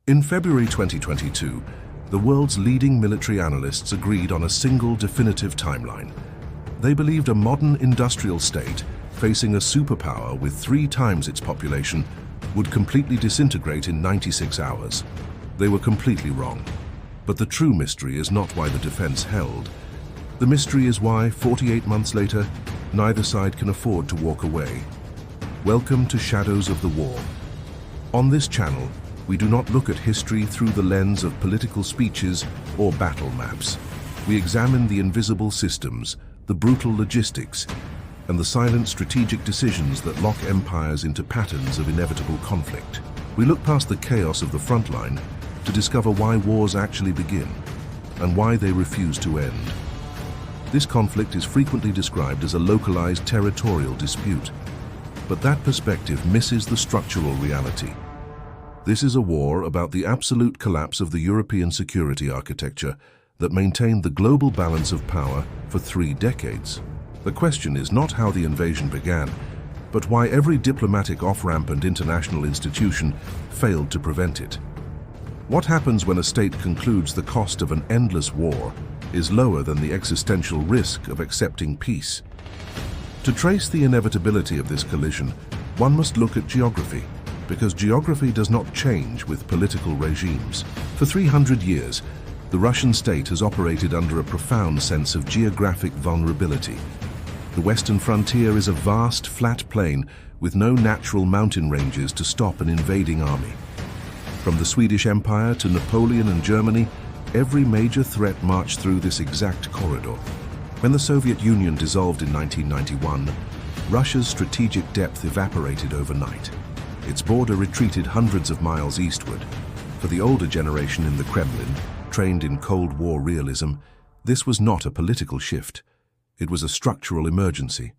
In February 2022, the world's leading military analysts agreed on a single definitive timeline. They believed a modern industrial state, facing a superpower with 3 times its population, would completely disintegrate in 96 hours. They were completely wrong. But the true mystery is not why the defense held. The mystery is why, 48 months later, neither side can afford to walk away. Welcome to Shadows of the War. On this channel, we do not look at history through the lens of political speeches or battle maps. We examine the invisible systems, the brutal logistics, and the silent strategic decisions that lock empires into patterns of inevitable conflict. We look past the chaos of the front line to discover why wars actually begin and why they refuse to end. This conflict is frequently described as a localized territorial dispute, but that perspective misses the structural reality. This is a war about the absolute collapse of the European security architecture that maintained the global balance of power for 3 decades. The question is not how the invasion began, but why every diplomatic off-ramp and international institution failed to prevent it. What happens when a state concludes the cost of an endless war is lower than the existential risk of accepting peace? To trace the inevitability of this collision, one must look at geography, because geography does not change with political regimes. For 300 years, the Russian state has operated under a profound sense of geographic vulnerability. The western frontier is a vast, flat plain with no natural mountain ranges to stop an invading army. From the Swedish Empire to Napoleon and Germany, every major threat marched through this exact corridor. When the Soviet Union dissolved in 1991, Russia's strategic depth evaporated overnight. Its border retreated hundreds of miles eastward. For the older generation in the Kremlin, trained in Cold War realism, this was not a political shift. It was a structural emergency.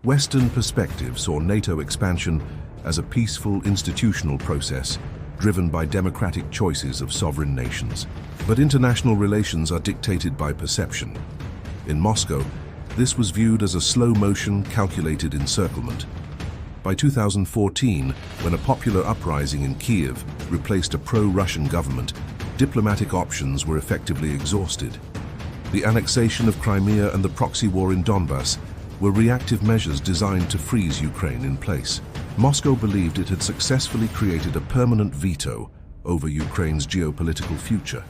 Western perspective saw NATO expansion as a peaceful institutional process driven by democratic choices of sovereign nations. But international relations are dictated by perception. In Moscow, this was viewed as a slow-motion, calculated encirclement. By 2014, when a popular uprising in Kiev replaced a pro-Russian government, diplomatic options were effectively exhausted. The annexation of Crimea and the proxy war in Donbass were reactive measures designed to freeze Ukraine in place. Moscow believed it had successfully created a permanent veto over Ukraine's geopolitical future.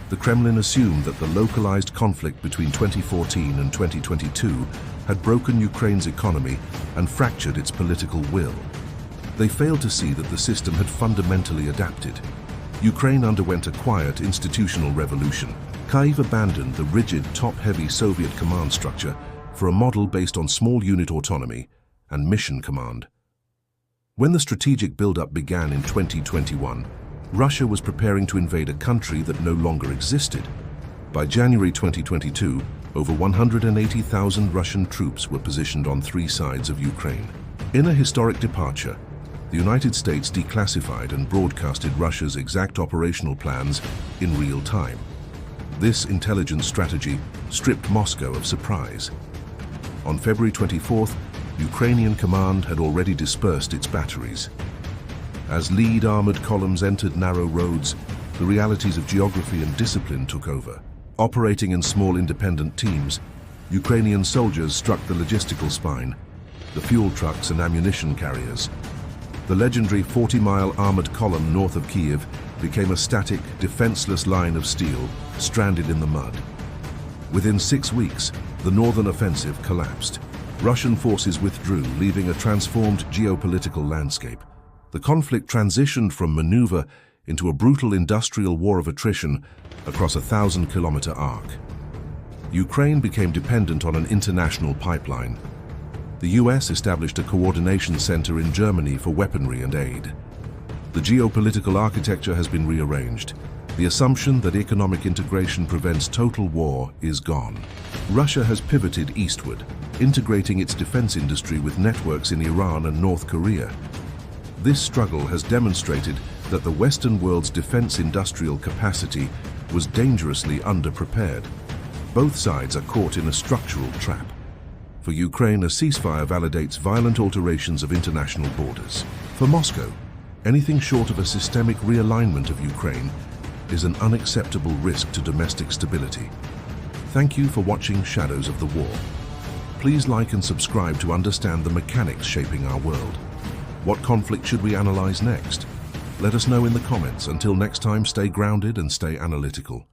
The Kremlin assumed that the localized conflict between 2014 and 2022 had broken Ukraine's economy and fractured its political will. They failed to see that the system had fundamentally adapted. Ukraine underwent a quiet institutional revolution. Kyiv abandoned the rigid, top-heavy Soviet command structure for a model based on small unit autonomy and mission command. When the strategic buildup began in 2021, Russia was preparing to invade a country that no longer existed. By January 2022, over 180,000 Russian troops were positioned on 3 sides of Ukraine. In a historic departure, the United States declassified and broadcasted Russia's exact operational plans in real time. This intelligence strategy stripped Moscow of surprise. On February 24th, Ukrainian command had already dispersed its batteries. As lead armored columns entered narrow roads, the realities of geography and discipline took over. Operating in small independent teams, Ukrainian soldiers struck the logistical spine, the fuel trucks and ammunition carriers. The legendary 40-mile armored column north of Kiev became a static, defenseless line of steel stranded in the mud. Within 6 weeks, the northern offensive collapsed. Russian forces withdrew, leaving a transformed geopolitical landscape. The conflict transitioned from maneuver into a brutal industrial war of attrition across a 1,000-kilometer arc. Ukraine became dependent on an international pipeline. The US established a coordination center in Germany for weaponry and aid. The geopolitical architecture has been rearranged. The assumption that economic integration prevents total war is gone. Russia has pivoted eastward, integrating its defense industry with networks in Iran and North Korea. This struggle has demonstrated that the Western world's defense industrial capacity was dangerously underprepared. Both sides are caught in a structural trap. For Ukraine, a ceasefire validates violent alterations of international borders. For Moscow, Anything short of a systemic realignment of Ukraine is an unacceptable risk to domestic stability. Thank you for watching Shadows of the War. Please like and subscribe to understand the mechanics shaping our world. What conflict should we analyze next? Let us know in the comments. Until next time, stay grounded and stay analytical.